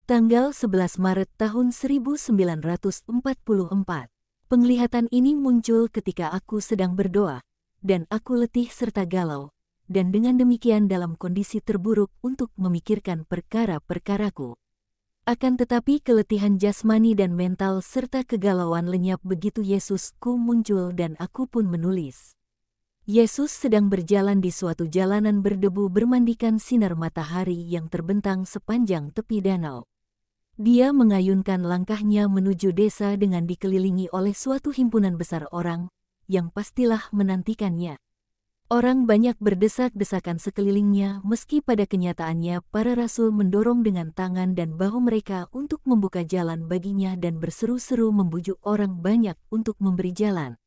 Tanggal 11 Maret tahun 1944. Penglihatan ini muncul ketika aku sedang berdoa, dan aku letih serta galau, dan dengan demikian dalam kondisi terburuk untuk memikirkan perkara-perkaraku. Akan tetapi keletihan jasmani dan mental serta kegalauan lenyap begitu Yesusku muncul dan aku pun menulis. Yesus sedang berjalan di suatu jalanan berdebu bermandikan sinar matahari yang terbentang sepanjang tepi danau. Dia mengayunkan langkahnya menuju desa dengan dikelilingi oleh suatu himpunan besar orang, yang pastilah menantikannya. Orang banyak berdesak-desakan sekelilingnya meski pada kenyataannya para rasul mendorong dengan tangan dan bahu mereka untuk membuka jalan baginya dan berseru-seru membujuk orang banyak untuk memberi jalan.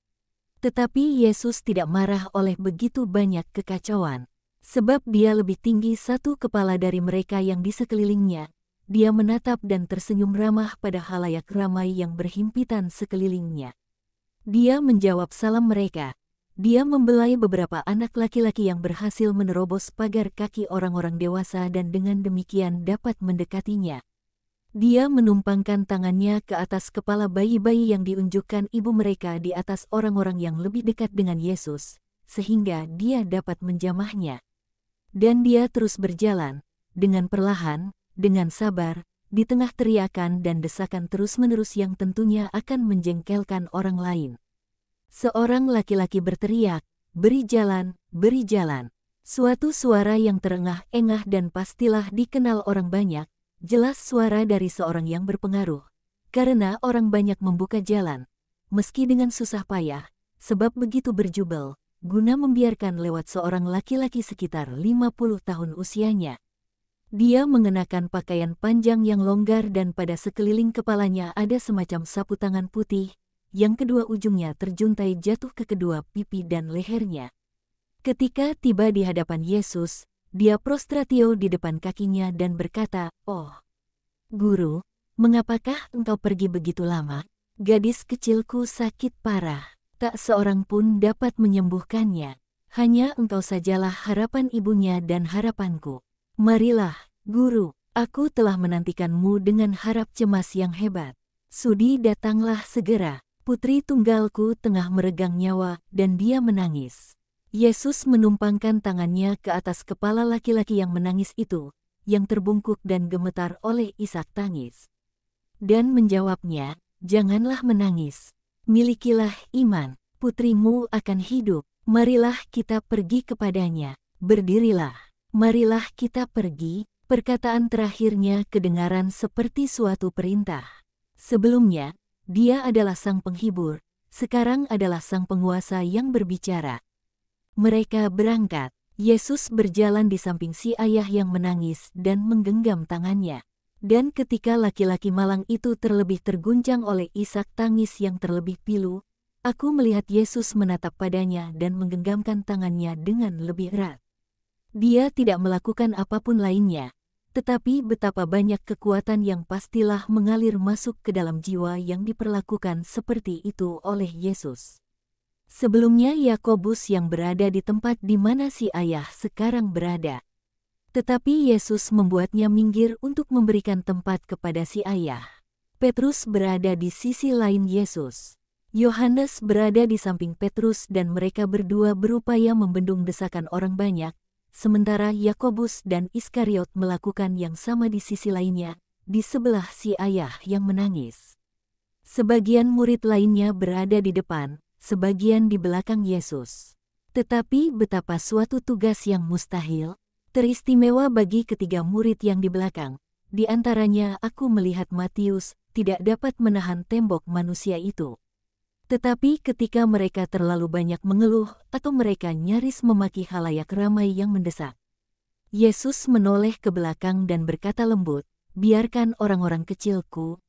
Tetapi Yesus tidak marah oleh begitu banyak kekacauan, sebab dia lebih tinggi satu kepala dari mereka yang di sekelilingnya. Dia menatap dan tersenyum ramah pada halayak ramai yang berhimpitan sekelilingnya. Dia menjawab salam mereka. Dia membelai beberapa anak laki-laki yang berhasil menerobos pagar kaki orang-orang dewasa dan dengan demikian dapat mendekatinya. Dia menumpangkan tangannya ke atas kepala bayi-bayi yang diunjukkan ibu mereka di atas orang-orang yang lebih dekat dengan Yesus, sehingga dia dapat menjamahnya. Dan dia terus berjalan, dengan perlahan, dengan sabar, di tengah teriakan dan desakan terus-menerus yang tentunya akan menjengkelkan orang lain. Seorang laki-laki berteriak, "Beri jalan, beri jalan." Suatu suara yang terengah-engah dan pastilah dikenal orang banyak, jelas suara dari seorang yang berpengaruh. Karena orang banyak membuka jalan, meski dengan susah payah, sebab begitu berjubel, guna membiarkan lewat seorang laki-laki sekitar 50 tahun usianya. Dia mengenakan pakaian panjang yang longgar dan pada sekeliling kepalanya ada semacam sapu tangan putih, yang kedua ujungnya terjuntai jatuh ke kedua pipi dan lehernya. Ketika tiba di hadapan Yesus, dia prostratio di depan kakinya dan berkata, "Oh, Guru, mengapakah engkau pergi begitu lama? Gadis kecilku sakit parah, tak seorang pun dapat menyembuhkannya. Hanya engkau sajalah harapan ibunya dan harapanku. Marilah, Guru, aku telah menantikanmu dengan harap cemas yang hebat. Sudi datanglah segera." Putri tunggalku tengah meregang nyawa dan dia menangis. Yesus menumpangkan tangannya ke atas kepala laki-laki yang menangis itu, yang terbungkuk dan gemetar oleh isak tangis. Dan menjawabnya, "Janganlah menangis. Milikilah iman, putrimu akan hidup. Marilah kita pergi kepadanya. Berdirilah, marilah kita pergi." Perkataan terakhirnya kedengaran seperti suatu perintah. Sebelumnya, dia adalah sang penghibur, sekarang adalah sang penguasa yang berbicara. Mereka berangkat. Yesus berjalan di samping si ayah yang menangis dan menggenggam tangannya. Dan ketika laki-laki malang itu terlebih terguncang oleh isak tangis yang terlebih pilu, aku melihat Yesus menatap padanya dan menggenggamkan tangannya dengan lebih erat. Dia tidak melakukan apapun lainnya, tetapi betapa banyak kekuatan yang pastilah mengalir masuk ke dalam jiwa yang diperlakukan seperti itu oleh Yesus. Sebelumnya Yakobus yang berada di tempat di mana si ayah sekarang berada. Tetapi Yesus membuatnya minggir untuk memberikan tempat kepada si ayah. Petrus berada di sisi lain Yesus. Yohanes berada di samping Petrus dan mereka berdua berupaya membendung desakan orang banyak, sementara Yakobus dan Iskariot melakukan yang sama di sisi lainnya, di sebelah si ayah yang menangis. Sebagian murid lainnya berada di depan, sebagian di belakang Yesus. Tetapi betapa suatu tugas yang mustahil, teristimewa bagi ketiga murid yang di belakang. Di antaranya aku melihat Matius tidak dapat menahan tembok manusia itu. Tetapi ketika mereka terlalu banyak mengeluh atau mereka nyaris memaki halayak ramai yang mendesak, Yesus menoleh ke belakang dan berkata lembut, "Biarkan orang-orang kecilku,